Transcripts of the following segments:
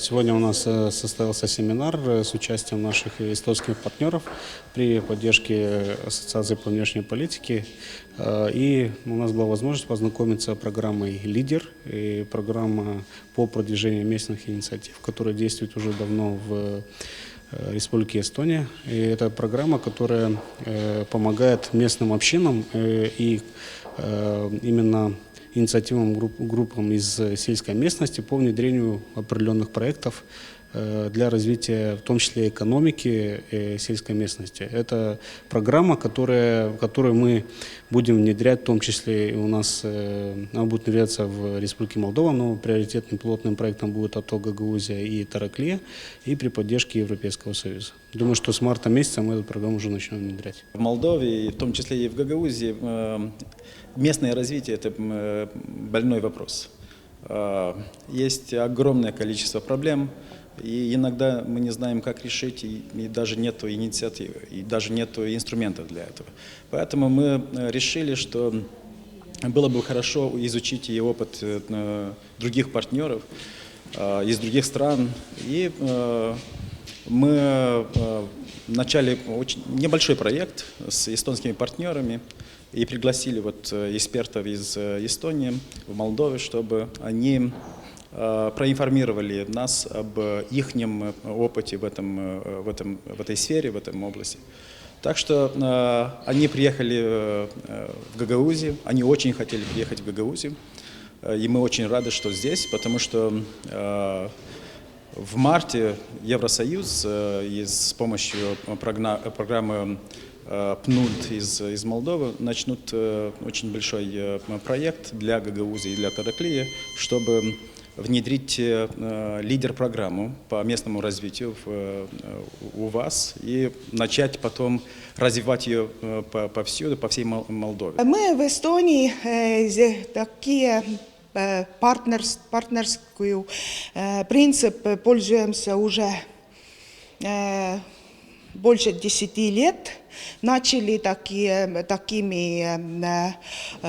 Сегодня у нас состоялся семинар с участием наших эстонских партнеров при поддержке Ассоциации по внешней политике. И у нас была возможность познакомиться с программой «Лидер», и программа по продвижению местных инициатив, которая действует уже давно в Республике Эстония. И это программа, которая помогает местным общинам и именно инициативным группам из сельской местности по внедрению определенных проектов для развития, в том числе экономики сельской местности. Это программа, которую мы будем внедрять, в том числе и у нас, она будет внедряться в Республике Молдова, но приоритетным пилотным проектом будет АТО Гагаузия и Тараклия, и при поддержке Европейского Союза. Думаю, что с марта месяца мы эту программу уже начнем внедрять. В Молдове, в том числе и в Гагаузии, местное развитие – это больной вопрос. Есть огромное количество проблем, и иногда мы не знаем, как решить, и даже нет инициативы, и даже нет инструментов для этого. Поэтому мы решили, что было бы хорошо изучить и опыт других партнеров из других стран. И мы начали очень небольшой проект с эстонскими партнерами и пригласили экспертов из Эстонии в Молдове, чтобы они проинформировали нас об их опыте в этой сфере, в этой области. Так что они приехали в Гагаузию, они очень хотели приехать в Гагаузию, и мы очень рады, что здесь, потому что в марте Евросоюз с помощью программы ПНУД из Молдовы начнут очень большой проект для Гагаузии и для Тараклии, чтобы внедрить лидер-программу по местному развитию у вас и начать потом развивать ее повсюду, по всей Молдове. Мы в Эстонии такие партнерскую принцип пользуемся уже больше 10 лет. Начали такими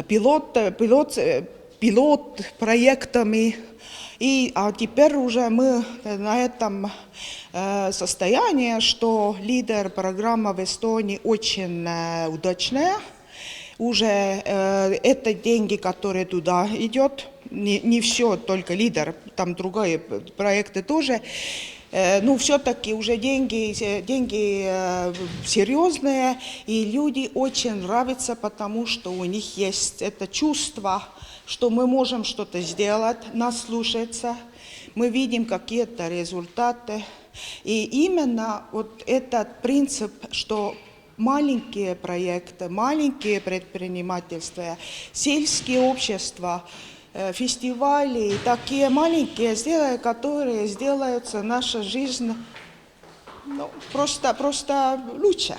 пилот-проектами. А теперь уже мы на этом состоянии, что лидер-программа в Эстонии очень удачная. Уже это деньги, которые туда идут, не все только лидер, там другие проекты тоже. Но все-таки уже деньги серьезные, и люди очень нравятся, потому что у них есть это чувство, что мы можем что-то сделать, нас слушаться, мы видим какие-то результаты. И именно вот этот принцип, что маленькие проекты, маленькие предпринимательства, сельские общества, фестивали, такие маленькие, которые сделают нашу жизнь просто лучше.